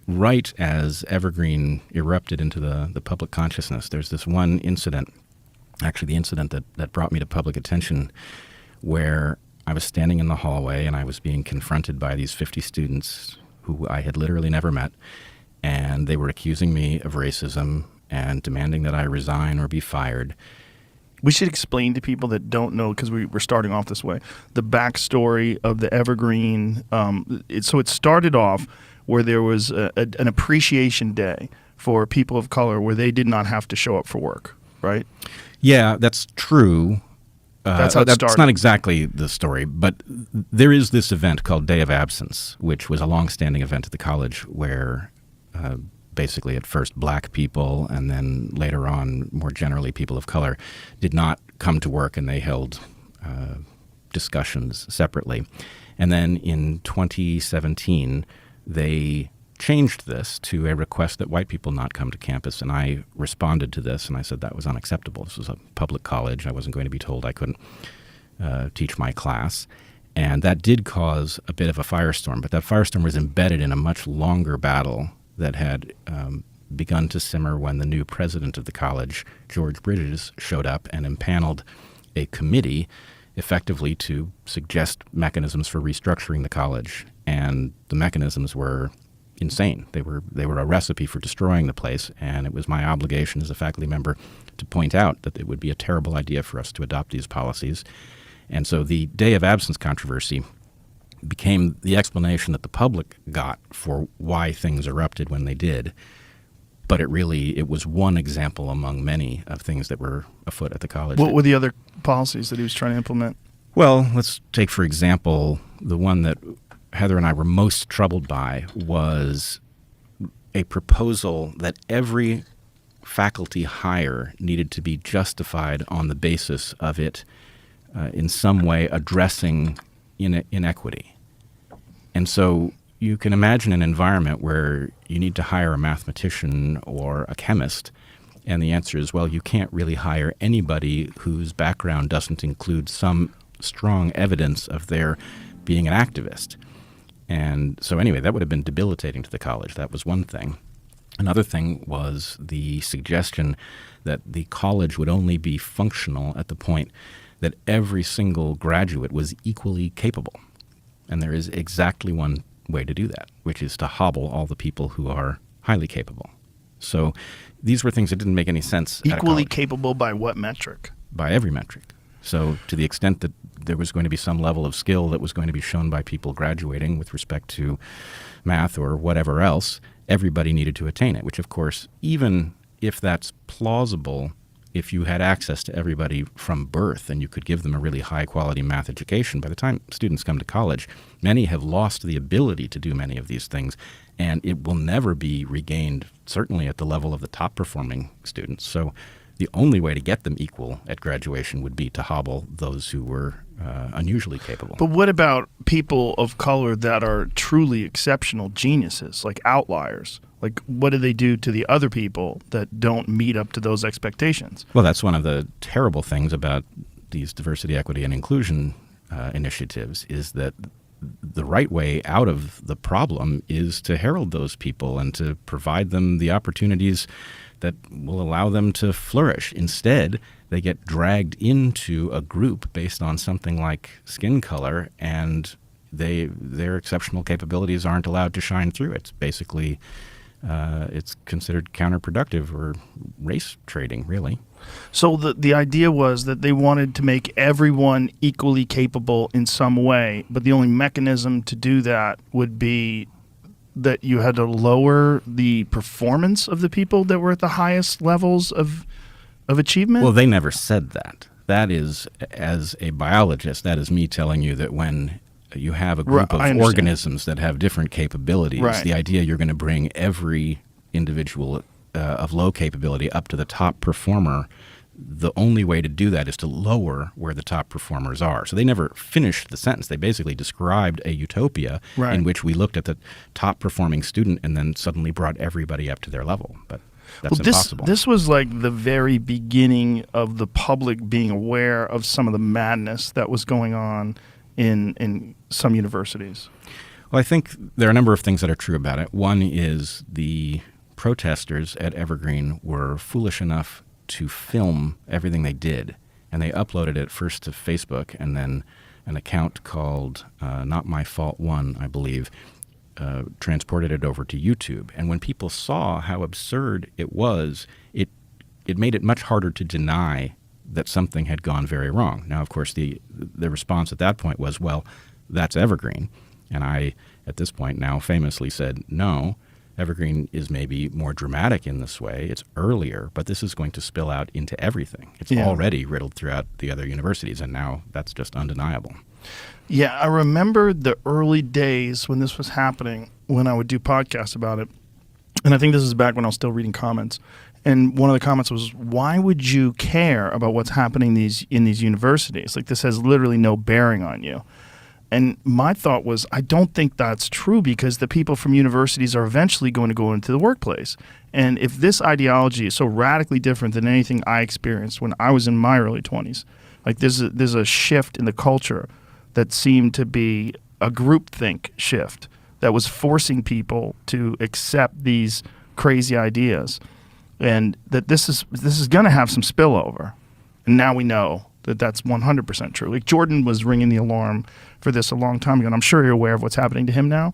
right as Evergreen erupted into the public consciousness, there's this one incident, actually the incident that brought me to public attention, where I was standing in the hallway and I was being confronted by these 50 students who I had literally never met, and they were accusing me of racism and demanding that I resign or be fired. We should explain to people that don't know, because we're starting off this way, the backstory of the Evergreen. So it started off where there was an appreciation day for people of color where they did not have to show up for work, right? Yeah, that's true. That's how it started. That's not exactly the story, but there is this event called Day of Absence, which was a long-standing event at the college where basically at first black people and then later on more generally people of color did not come to work, and they held discussions separately. And then in 2017, they changed this to a request that white people not come to campus, and I responded to this, and I said that was unacceptable. This was a public college. I wasn't going to be told I couldn't teach my class. And that did cause a bit of a firestorm, but that firestorm was embedded in a much longer battle that had begun to simmer when the new president of the college, George Bridges, showed up and impaneled a committee effectively to suggest mechanisms for restructuring the college. And the mechanisms were insane. They were a recipe for destroying the place, and it was my obligation as a faculty member to point out that it would be a terrible idea for us to adopt these policies. And so the Day of Absence controversy became the explanation that the public got for why things erupted when they did. But it was one example among many of things that were afoot at the college. What were the other policies that he was trying to implement? Well, let's take, for example, the one that Heather and I were most troubled by was a proposal that every faculty hire needed to be justified on the basis of it in some way addressing inequity. And so you can imagine an environment where you need to hire a mathematician or a chemist, and the answer is, well, you can't really hire anybody whose background doesn't include some strong evidence of their being an activist. And so anyway, that would have been debilitating to the college. That was one thing. Another thing was the suggestion that the college would only be functional at the point that every single graduate was equally capable. And there is exactly one way to do that, which is to hobble all the people who are highly capable. So these were things that didn't make any sense. Equally capable by what metric? By every metric. So to the extent that there was going to be some level of skill that was going to be shown by people graduating with respect to math or whatever else, everybody needed to attain it, which of course, even if that's plausible, if you had access to everybody from birth and you could give them a really high-quality math education, by the time students come to college, many have lost the ability to do many of these things, and it will never be regained, certainly at the level of the top-performing students. So the only way to get them equal at graduation would be to hobble those who were unusually capable. But what about people of color that are truly exceptional geniuses, like outliers? Like, what do they do to the other people that don't meet up to those expectations? Well, that's one of the terrible things about these diversity, equity, and inclusion initiatives is that the right way out of the problem is to herald those people and to provide them the opportunities that will allow them to flourish. Instead, they get dragged into a group based on something like skin color, and their exceptional capabilities aren't allowed to shine through. It's basically it's considered counterproductive or race trading, really. So the idea was that they wanted to make everyone equally capable in some way, but the only mechanism to do that would be that you had to lower the performance of the people that were at the highest levels of achievement? Well, they never said that. That is, as a biologist, that is me telling you that when you have a group of organisms that have different capabilities, right, the idea you're going to bring every individual of low capability up to the top performer, the only way to do that is to lower where the top performers are. So they never finished the sentence. They basically described a utopia right, in which we looked at the top performing student and then suddenly brought everybody up to their level. But that's impossible. This was like the very beginning of the public being aware of some of the madness that was going on in some universities. Well, I think there are a number of things that are true about it. One is the protesters at Evergreen were foolish enough to film everything they did, and they uploaded it first to Facebook and then an account called Not My Fault 1, I believe, transported it over to YouTube. And when people saw how absurd it was, it made it much harder to deny that something had gone very wrong. Now, of course, the response at that point was, well, that's Evergreen. And I, at this point now, famously said, no, Evergreen is maybe more dramatic in this way. It's earlier, but this is going to spill out into everything. It's already riddled throughout the other universities, and now that's just undeniable. Yeah, I remember the early days when this was happening, when I would do podcasts about it. And I think this is back when I was still reading comments. And one of the comments was, why would you care about what's happening in these universities? Like, this has literally no bearing on you. And my thought was, I don't think that's true, because the people from universities are eventually going to go into the workplace. And if this ideology is so radically different than anything I experienced when I was in my early 20s, like there's a shift in the culture that seemed to be a groupthink shift that was forcing people to accept these crazy ideas. And that this is going to have some spillover. And now we know that that's 100% true. Like, Jordan was ringing the alarm for this a long time ago, and I'm sure you're aware of what's happening to him now.